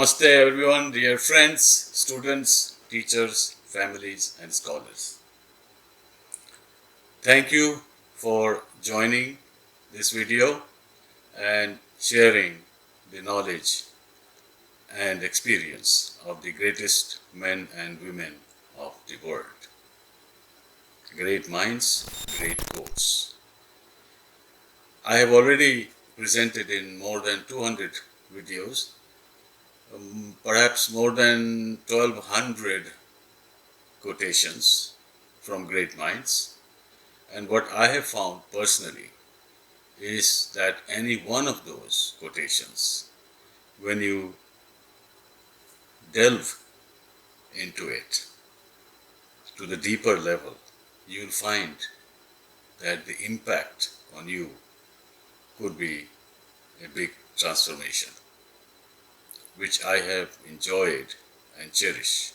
Namaste everyone, dear friends, students, teachers, families and scholars. Thank you for joining this video and sharing the knowledge and experience of the greatest men and women of the world. Great minds, great quotes. I have already presented in more than 200 videos, perhaps more than 1200 quotations from great minds, and what I have found personally is that any one of those quotations, when you delve into it to the deeper level, you'll find that the impact on you could be a big transformation, which I have enjoyed and cherished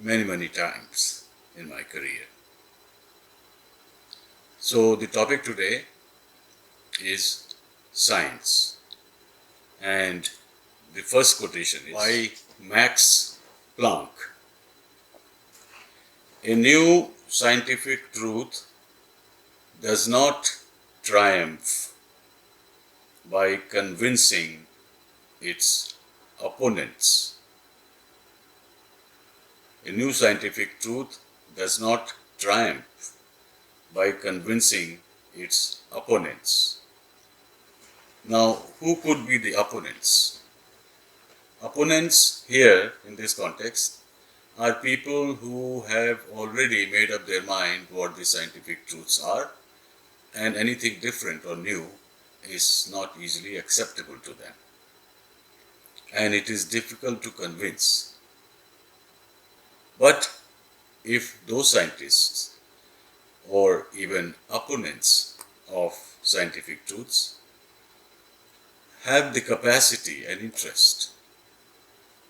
many times in my career. So the topic today is science, and the first quotation is by Max Planck. A new scientific truth does not triumph by convincing its opponents. A new scientific truth does not triumph by convincing its opponents. Now, who could be the opponents? Opponents here in this context are people who have already made up their mind what the scientific truths are, and anything different or new is not easily acceptable to them, and it is difficult to convince. But if those scientists or even opponents of scientific truths have the capacity and interest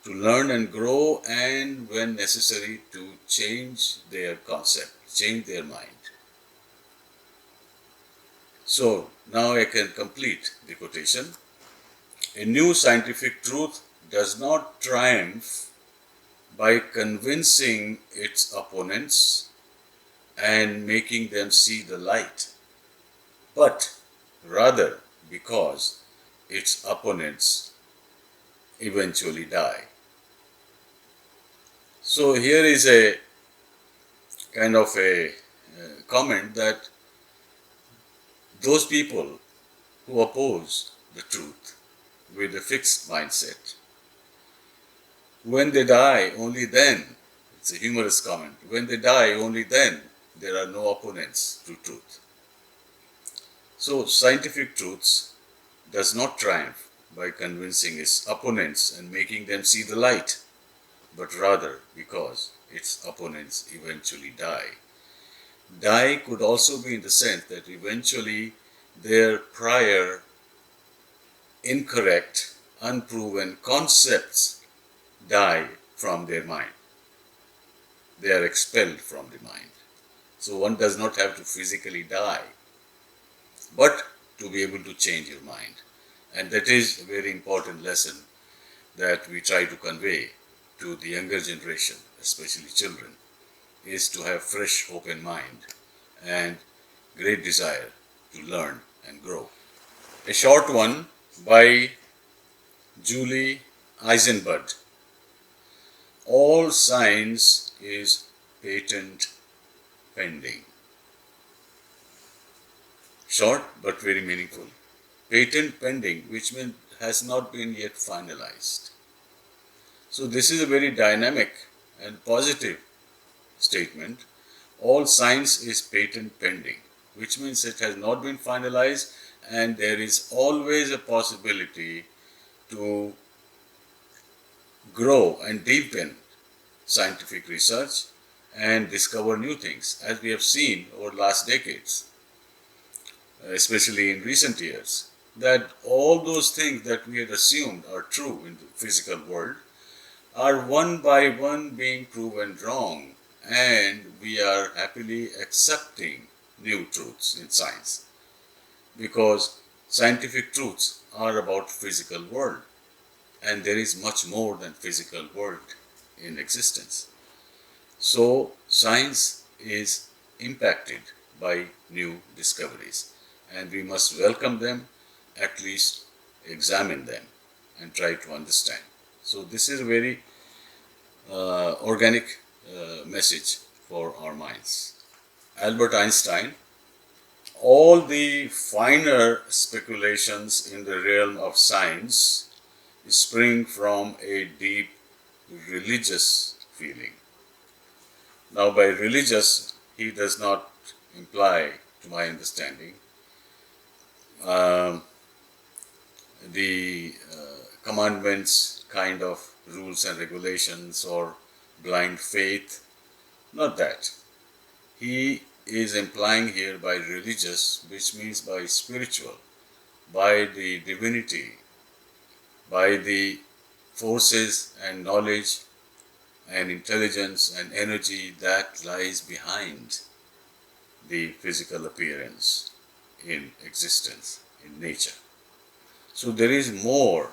to learn and grow, and when necessary to change their concept, change their mind. So now I can complete the quotation. A new scientific truth does not triumph by convincing its opponents and making them see the light, but rather because its opponents eventually die. So here is a kind of a comment that those people who oppose the truth with a fixed mindset, when they die, only then, it's a humorous comment, when they die, only then there are no opponents to truth. So scientific truths does not triumph by convincing its opponents and making them see the light, but rather because its opponents eventually die. Die could also be in the sense that eventually their prior incorrect, unproven concepts die from their mind. They are expelled from the mind. So one does not have to physically die, but to be able to change your mind. And that is a very important lesson that we try to convey to the younger generation, especially children, is to have fresh, open mind and great desire to learn and grow. A short one by Julie Eisenbud. All science is patent pending. Short but very meaningful. Patent pending, which means has not been yet finalized. So this is a very dynamic and positive statement. All science is patent pending, which means it has not been finalized, and there is always a possibility to grow and deepen scientific research and discover new things, as we have seen over the last decades, especially in recent years, that all those things that we had assumed are true in the physical world are one by one being proven wrong, and we are happily accepting new truths in science, because scientific truths are about physical world, and there is much more than physical world in existence. So science is impacted by new discoveries, and we must welcome them, at least examine them, and try to understand. So this is a very organic message for our minds. Albert Einstein, all the finer speculations in the realm of science spring from a deep religious feeling. Now, by religious, he does not imply, to my understanding, um, the commandments kind of rules and regulations or blind faith. Not that. He is implying here by religious, which means by spiritual, by the divinity, by the forces and knowledge and intelligence and energy that lies behind the physical appearance in existence, in nature. So there is more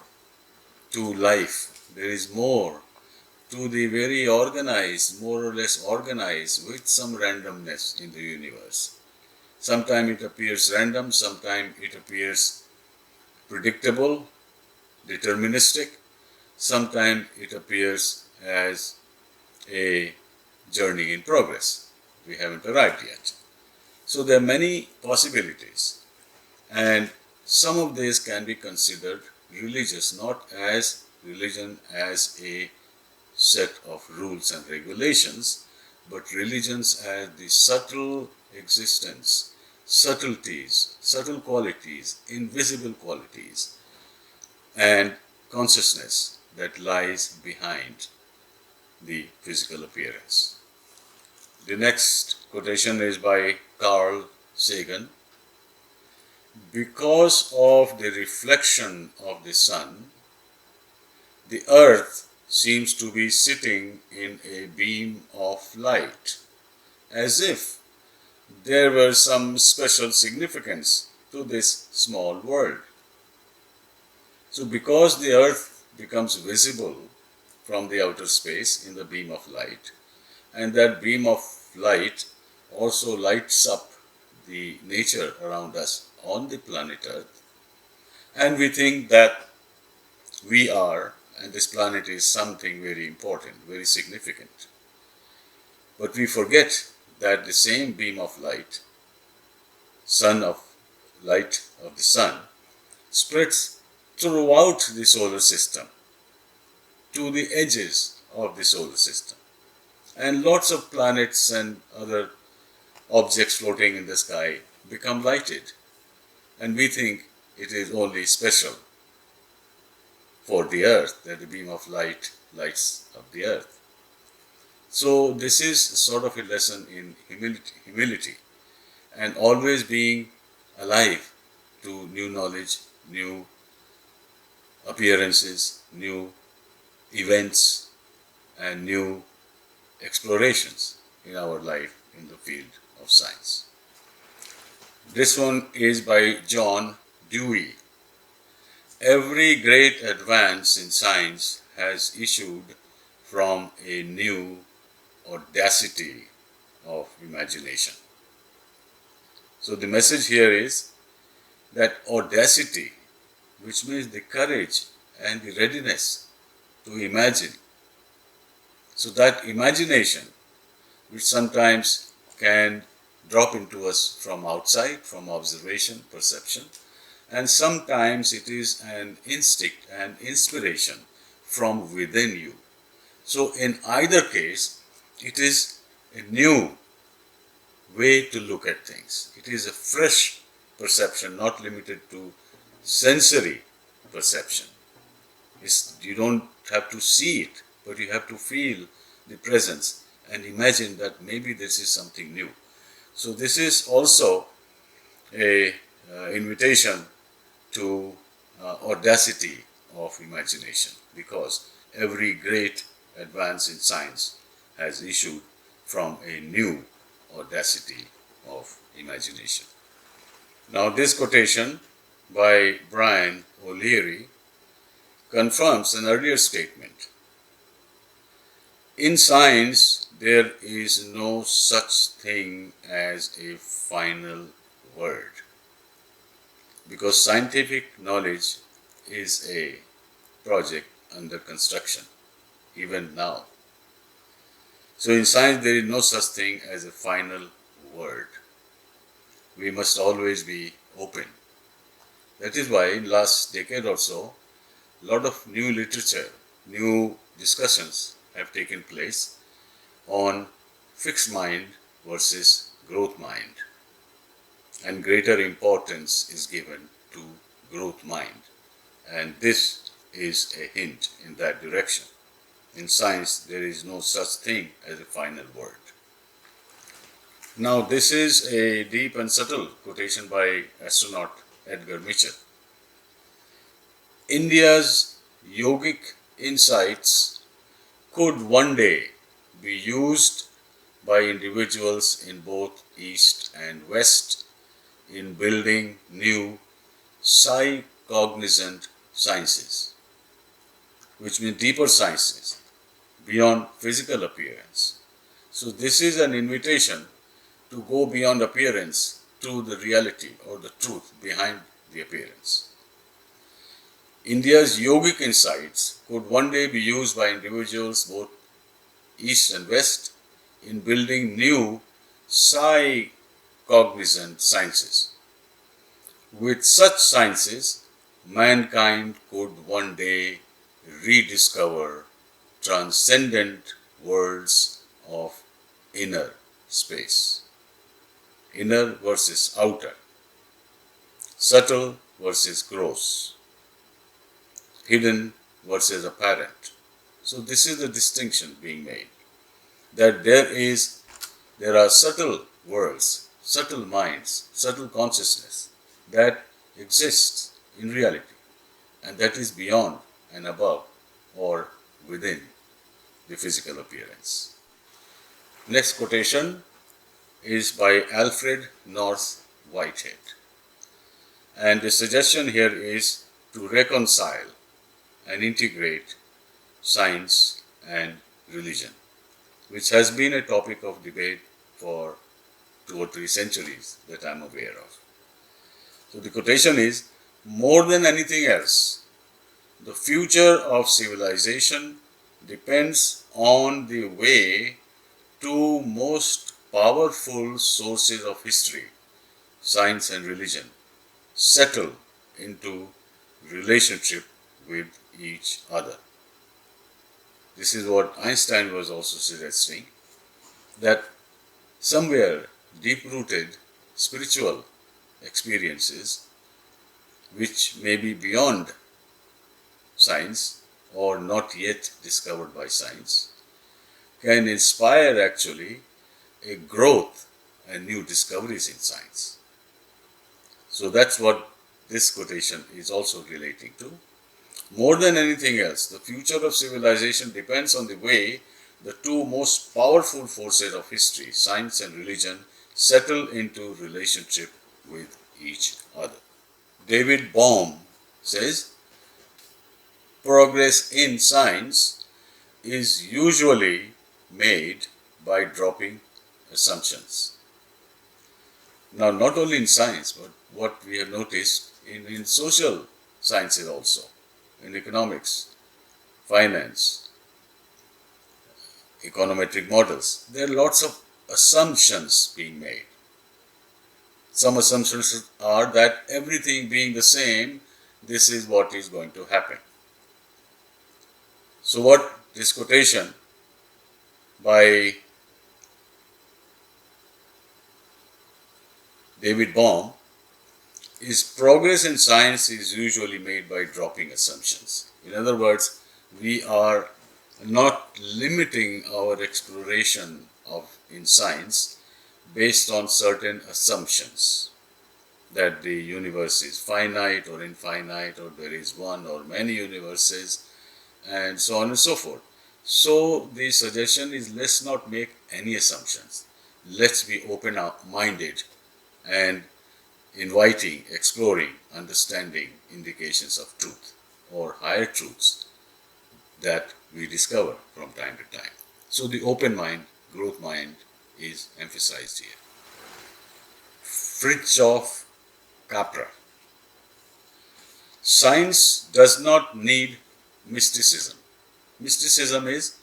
to life, there is more to the very organized, more or less organized, with some randomness in the universe. Sometimes it appears random, sometimes it appears predictable, deterministic, sometimes it appears as a journey in progress. We haven't arrived yet. So there are many possibilities, and some of these can be considered religious, not as religion as a set of rules and regulations, but religions as the subtle existence, subtleties, subtle qualities, invisible qualities, and consciousness that lies behind the physical appearance. The next quotation is by Carl Sagan. Because of the reflection of the sun, the earth seems to be sitting in a beam of light, as if there were some special significance to this small world. So because the earth becomes visible from the outer space in the beam of light, and that beam of light also lights up the nature around us on the planet Earth, and we think that we are, and this planet is something very important, very significant. But we forget that the same beam of light, light of the sun, spreads throughout the solar system, to the edges of the solar system. And lots of planets and other objects floating in the sky become lighted. And we think it is only special for the earth, that the beam of light lights up the earth. So this is sort of a lesson in humility, and always being alive to new knowledge, new appearances, new events, and new explorations in our life in the field of science. This one is by John Dewey. Every great advance in science has issued from a new audacity of imagination. So the message here is that audacity, which means the courage and the readiness to imagine. So that imagination, which sometimes can drop into us from outside, from observation, perception, and sometimes it is an instinct and inspiration from within you. So in either case, it is a new way to look at things. It is a fresh perception, not limited to sensory perception. You don't have to see it, but you have to feel the presence and imagine that maybe this is something new. So this is also a invitation to audacity of imagination, because every great advance in science has issued from a new audacity of imagination. Now this quotation by Brian O'Leary confirms an earlier statement. In science, there is no such thing as a final word, because scientific knowledge is a project under construction, even now. So in science, there is no such thing as a final word. We must always be open. That is why in last decade or so, a lot of new literature, new discussions have taken place on fixed mind versus growth mind. And greater importance is given to growth mind. And this is a hint in that direction. In science, there is no such thing as a final word. Now, this is a deep and subtle quotation by astronaut Edgar Mitchell. India's yogic insights could one day be used by individuals in both East and West in building new psi-cognizant sciences, which mean deeper sciences beyond physical appearance. So this is an invitation to go beyond appearance to the reality or the truth behind the appearance. India's yogic insights could one day be used by individuals both East and West in building new psi-cognizant sciences. With such sciences, mankind could one day rediscover transcendent worlds of inner space. Inner versus outer, subtle versus gross, hidden versus apparent. So this is the distinction being made, that there are subtle worlds, subtle minds, subtle consciousness that exists in reality, and that is beyond and above or within the physical appearance. Next quotation is by Alfred North Whitehead, and the suggestion here is to reconcile and integrate science and religion, which has been a topic of debate for 2 or 3 centuries that I am aware of. So the quotation is, more than anything else, the future of civilization depends on the way two most powerful sources of history, science and religion, settle into relationship with each other. This is what Einstein was also suggesting, that somewhere deep-rooted spiritual experiences, which may be beyond science or not yet discovered by science, can inspire actually a growth and new discoveries in science. So that's what this quotation is also relating to. More than anything else, the future of civilization depends on the way the two most powerful forces of history, science and religion, settle into relationship with each other. David Bohm says, progress in science is usually made by dropping assumptions. Now, not only in science, but what we have noticed in social sciences also, in economics, finance, econometric models, there are lots of assumptions being made. Some assumptions are that everything being the same, this is what is going to happen. So what this quotation by David Bohm is, progress in science is usually made by dropping assumptions. In other words, we are not limiting our exploration in science based on certain assumptions, that the universe is finite or infinite, or there is one or many universes, and so on and so forth. So the suggestion is, let's not make any assumptions. Let's be open-minded and inviting, exploring, understanding indications of truth or higher truths that we discover from time to time. So the open mind, growth mind is emphasized here. Fritjof Capra. Science does not need mysticism. Mysticism is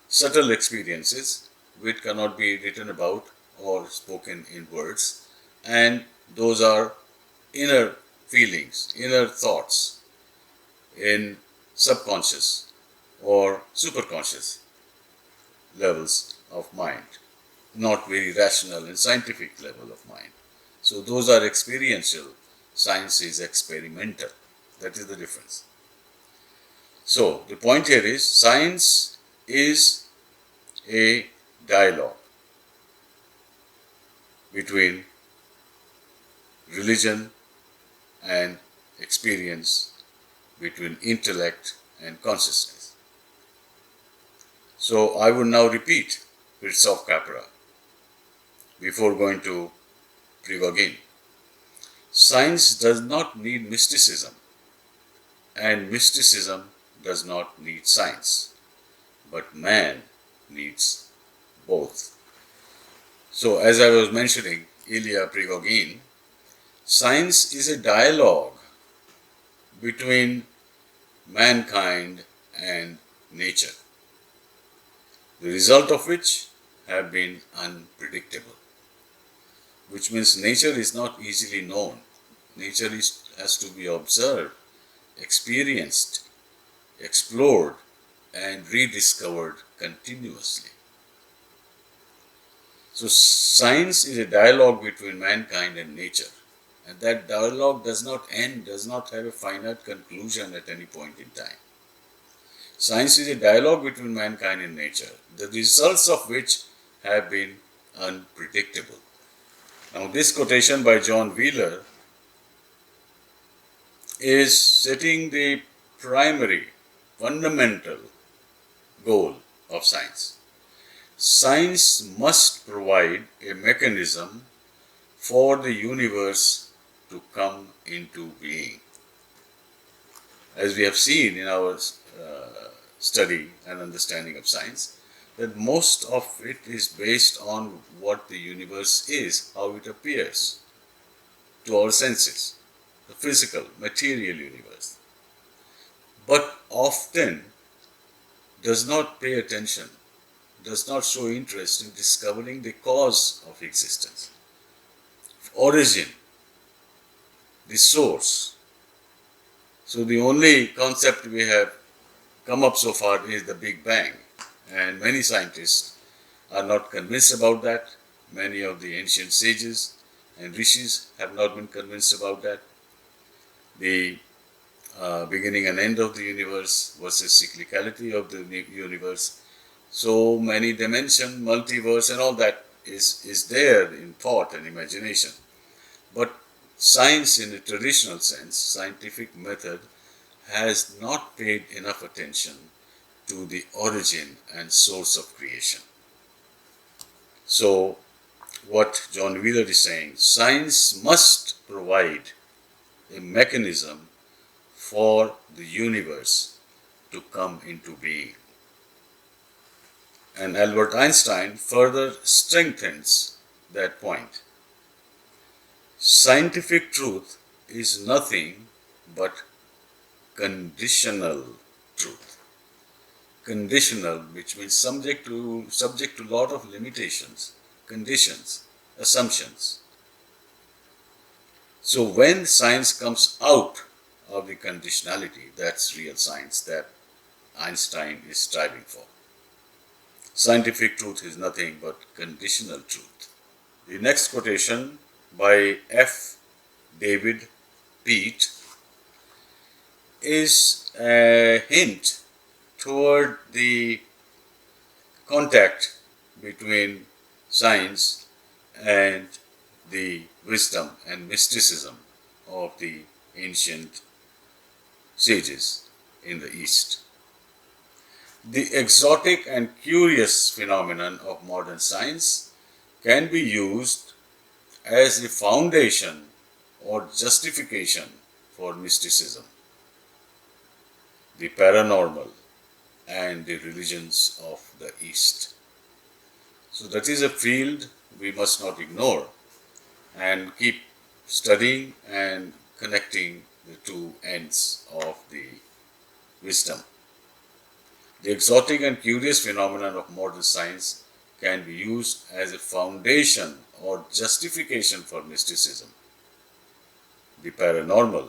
subtle experiences which cannot be written about or spoken in words, and those are inner feelings, inner thoughts in subconscious or superconscious levels of mind, not very rational and scientific level of mind. So those are experiential, science is experimental. That is the difference. So the point here is science is a dialogue between religion and experience, between intellect and consciousness. So I would now repeat Fritjof Capra before going to Prigogine. Science does not need mysticism, and mysticism does not need science, but man needs both. So as I was mentioning, Ilya Prigogine, science is a dialogue between mankind and nature, the result of which have been unpredictable, which means nature is not easily known. Nature has to be observed, experienced, explored, and rediscovered continuously. So science is a dialogue between mankind and nature, and that dialogue does not end, does not have a finite conclusion at any point in time. Science is a dialogue between mankind and nature, the results of which have been unpredictable. Now this quotation by John Wheeler is setting the primary, fundamental goal of science. Science must provide a mechanism for the universe to come into being. As we have seen in our study and understanding of science, that most of it is based on what the universe is, how it appears to our senses, the physical, material universe, but often does not pay attention, does not show interest in discovering the cause of existence, origin, the source. So the only concept we have come up so far is the Big Bang, and many scientists are not convinced about that. Many of the ancient sages and rishis have not been convinced about that. The beginning and end of the universe versus cyclicality of the universe. So many dimension, multiverse, and all that is there in thought and imagination. But science in a traditional sense, scientific method, has not paid enough attention to the origin and source of creation. So what John Wheeler is saying, science must provide a mechanism for the universe to come into being. And Albert Einstein further strengthens that point. Scientific truth is nothing but conditional truth. Conditional, which means subject to a lot of limitations, conditions, assumptions. So when science comes out of the conditionality, that's real science that Einstein is striving for. Scientific truth is nothing but conditional truth. The next quotation by F. David Peat is a hint toward the contact between science and the wisdom and mysticism of the ancient sages in the East. The exotic and curious phenomenon of modern science can be used as a foundation or justification for mysticism. the paranormal, and the religions of the East. So that is a field we must not ignore and keep studying and connecting the two ends of the wisdom. The exotic and curious phenomenon of modern science can be used as a foundation or justification for mysticism, the paranormal,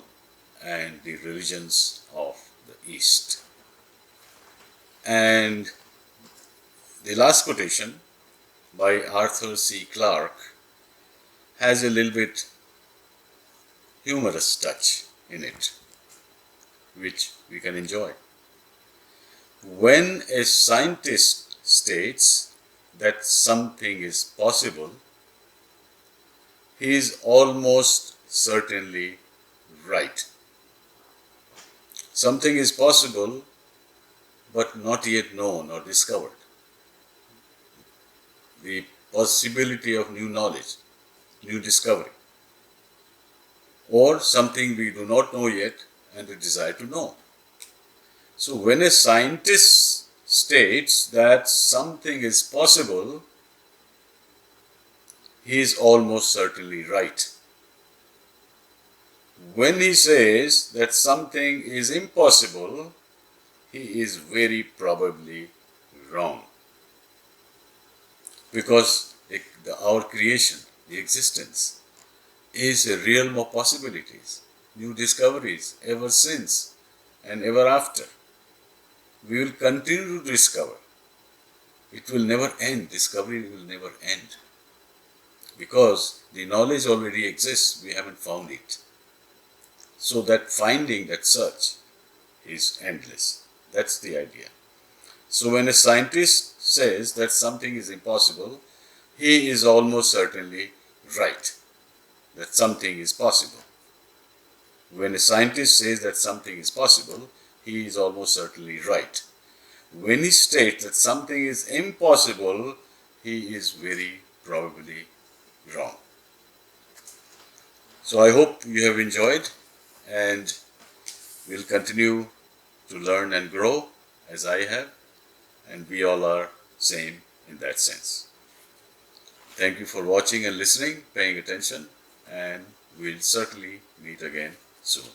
and the religions of the East. And the last quotation by Arthur C. Clarke has a little bit humorous touch in it, which we can enjoy. When a scientist states that something is possible, he is almost certainly right. Something is possible, but not yet known or discovered. The possibility of new knowledge, new discovery, or something we do not know yet and a desire to know. So when a scientist states that something is possible, he is almost certainly right. When he says that something is impossible, he is very probably wrong. Because our creation, the existence, is a realm of possibilities, new discoveries ever since and ever after. We will continue to discover. It will never end. Discovery will never end. Because the knowledge already exists, we haven't found it. So that finding, that search, is endless. That's the idea. So when a scientist says that something is impossible, he is almost certainly right, that something is possible. When a scientist says that something is possible, he is almost certainly right. When he states that something is impossible, he is very probably wrong. So I hope you have enjoyed, and will continue to learn and grow as I have, and we all are same in that sense. Thank you for watching and listening, paying attention, and we'll certainly meet again soon.